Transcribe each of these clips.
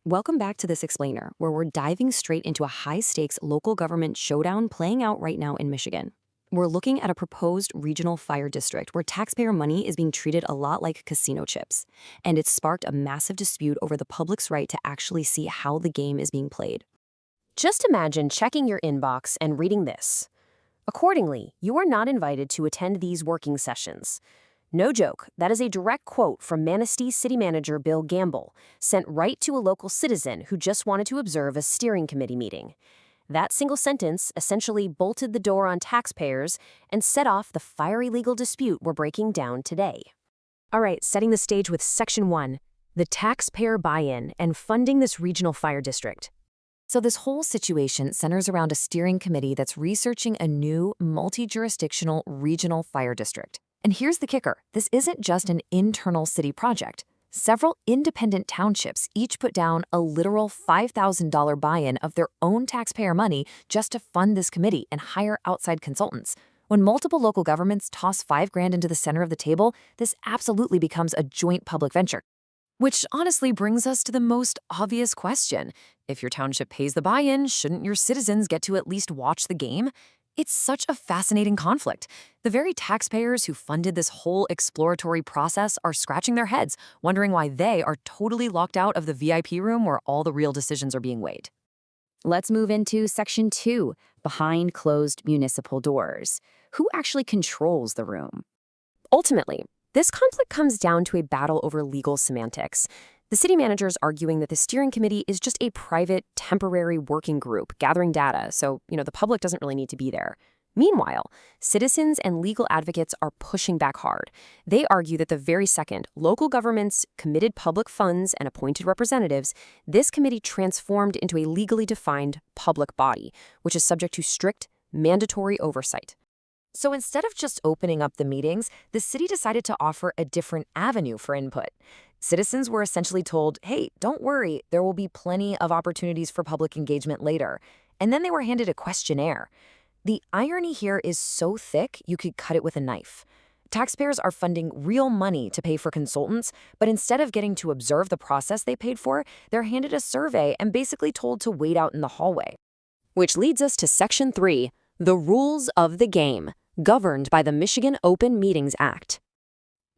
Welcome back to this explainer, where we're diving straight into a high-stakes local government showdown playing out right now in Michigan. We're looking at a proposed regional fire district where taxpayer money is being treated a lot like casino chips, and it's sparked a massive dispute over the public's right to actually see how the game is being played. Just imagine checking your inbox and reading this. Accordingly, you are not invited to attend these working sessions. No joke, that is a direct quote from Manistee City Manager Bill Gamble, sent right to a local citizen who just wanted to observe a steering committee meeting. That single sentence essentially bolted the door on taxpayers and set off the fiery legal dispute we're breaking down today. All right, setting the stage with Section 1, the taxpayer buy-in and funding this regional fire district. So this whole situation centers around a steering committee that's researching a new multi-jurisdictional regional fire district. And here's the kicker. This isn't just an internal city project. Several independent townships each put down a literal $5,000 buy-in of their own taxpayer money just to fund this committee and hire outside consultants. When multiple local governments toss $5,000 into the center of the table, this absolutely becomes a joint public venture. Which honestly brings us to the most obvious question. If your township pays the buy-in, shouldn't your citizens get to at least watch the game? It's such a fascinating conflict. The very taxpayers who funded this whole exploratory process are scratching their heads, wondering why they are totally locked out of the VIP room where all the real decisions are being weighed. Let's move into Section 2, behind closed municipal doors. Who actually controls the room? Ultimately, this conflict comes down to a battle over legal semantics. The city manager is arguing that the steering committee is just a private, temporary working group gathering data, so, the public doesn't really need to be there. Meanwhile, citizens and legal advocates are pushing back hard. They argue that the very second local governments committed public funds and appointed representatives, this committee transformed into a legally defined public body, which is subject to strict, mandatory oversight. So instead of just opening up the meetings, the city decided to offer a different avenue for input. Citizens were essentially told, hey, don't worry, there will be plenty of opportunities for public engagement later. And then they were handed a questionnaire. The irony here is so thick, you could cut it with a knife. Taxpayers are funding real money to pay for consultants, but instead of getting to observe the process they paid for, they're handed a survey and basically told to wait out in the hallway. Which leads us to Section 3, the rules of the game, governed by the Michigan Open Meetings Act.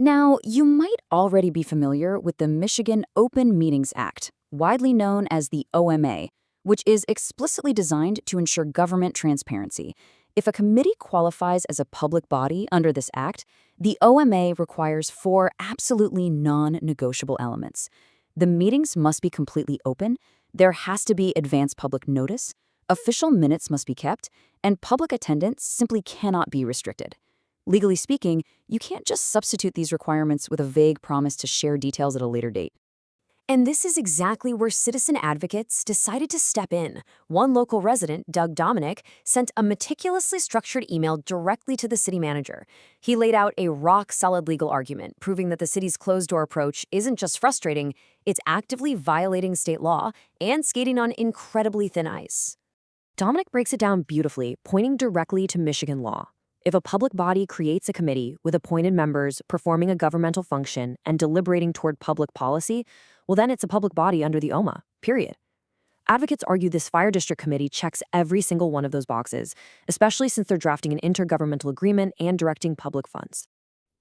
Now, you might already be familiar with the Michigan Open Meetings Act, widely known as the OMA, which is explicitly designed to ensure government transparency. If a committee qualifies as a public body under this act, the OMA requires 4 absolutely non-negotiable elements. The meetings must be completely open, there has to be advance public notice, official minutes must be kept, and public attendance simply cannot be restricted. Legally speaking, you can't just substitute these requirements with a vague promise to share details at a later date. And this is exactly where citizen advocates decided to step in. One local resident, Doug Dominic, sent a meticulously structured email directly to the city manager. He laid out a rock-solid legal argument, proving that the city's closed-door approach isn't just frustrating, it's actively violating state law and skating on incredibly thin ice. Dominic breaks it down beautifully, pointing directly to Michigan law. If a public body creates a committee with appointed members performing a governmental function and deliberating toward public policy, well, then it's a public body under the OMA, period. Advocates argue this fire district committee checks every single one of those boxes, especially since they're drafting an intergovernmental agreement and directing public funds.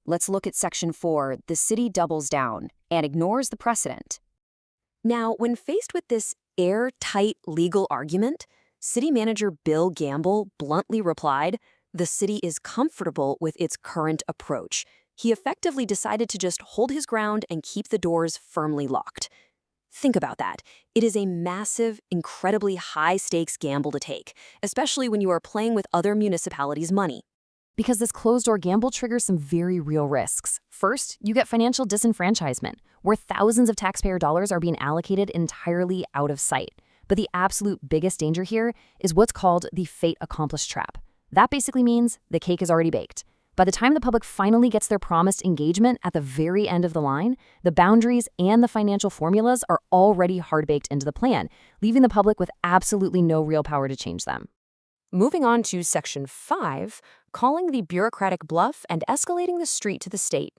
Let's look at Section 4, the city doubles down and ignores the precedent. Now, when faced with this airtight legal argument, City Manager Bill Gamble bluntly replied, the city is comfortable with its current approach. He effectively decided to just hold his ground and keep the doors firmly locked. Think about that. It is a massive, incredibly high-stakes gamble to take, especially when you are playing with other municipalities' money. Because this closed-door gamble triggers some very real risks. First, you get financial disenfranchisement, where thousands of taxpayer dollars are being allocated entirely out of sight. But the absolute biggest danger here is what's called the fait accomplished trap. That basically means the cake is already baked. By the time the public finally gets their promised engagement at the very end of the line, the boundaries and the financial formulas are already hard-baked into the plan, leaving the public with absolutely no real power to change them. Moving on to Section 5, calling the bureaucratic bluff and escalating the street to the state.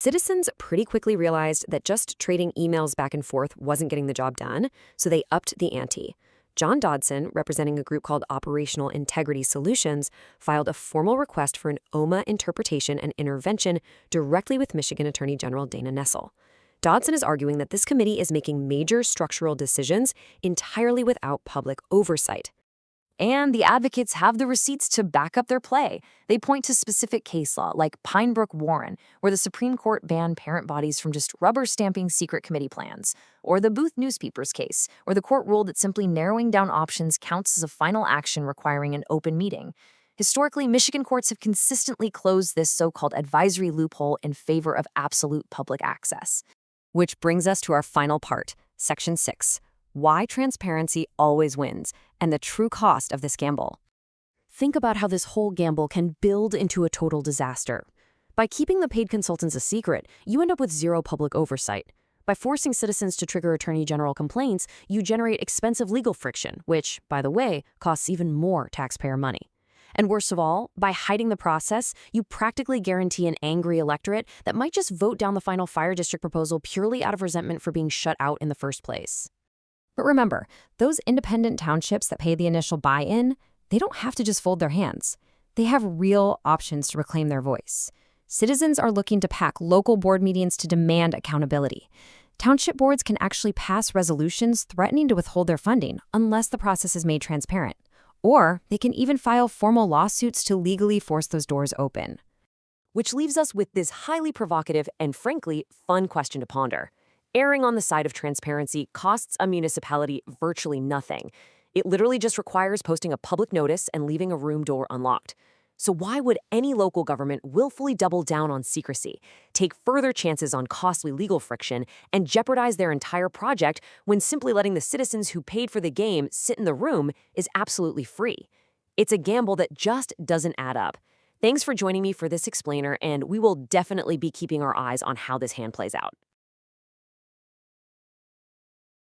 Citizens pretty quickly realized that just trading emails back and forth wasn't getting the job done, so they upped the ante. John Dodson, representing a group called Operational Integrity Solutions, filed a formal request for an OMA interpretation and intervention directly with Michigan Attorney General Dana Nessel. Dodson is arguing that this committee is making major structural decisions entirely without public oversight. And the advocates have the receipts to back up their play. They point to specific case law, like Pinebrook Warren, where the Supreme Court banned parent bodies from just rubber-stamping secret committee plans, or the Booth Newspapers case, where the court ruled that simply narrowing down options counts as a final action requiring an open meeting. Historically, Michigan courts have consistently closed this so-called advisory loophole in favor of absolute public access. Which brings us to our final part, Section 6. Why transparency always wins, and the true cost of this gamble. Think about how this whole gamble can build into a total disaster. By keeping the paid consultants a secret, you end up with zero public oversight. By forcing citizens to trigger attorney general complaints, you generate expensive legal friction, which, by the way, costs even more taxpayer money. And worst of all, by hiding the process, you practically guarantee an angry electorate that might just vote down the final fire district proposal purely out of resentment for being shut out in the first place. But remember, those independent townships that pay the initial buy-in, they don't have to just fold their hands. They have real options to reclaim their voice. Citizens are looking to pack local board meetings to demand accountability. Township boards can actually pass resolutions threatening to withhold their funding unless the process is made transparent. Or they can even file formal lawsuits to legally force those doors open. Which leaves us with this highly provocative and, frankly, fun question to ponder. Erring on the side of transparency costs a municipality virtually nothing. It literally just requires posting a public notice and leaving a room door unlocked. So why would any local government willfully double down on secrecy, take further chances on costly legal friction, and jeopardize their entire project when simply letting the citizens who paid for the game sit in the room is absolutely free? It's a gamble that just doesn't add up. Thanks for joining me for this explainer, and we will definitely be keeping our eyes on how this hand plays out.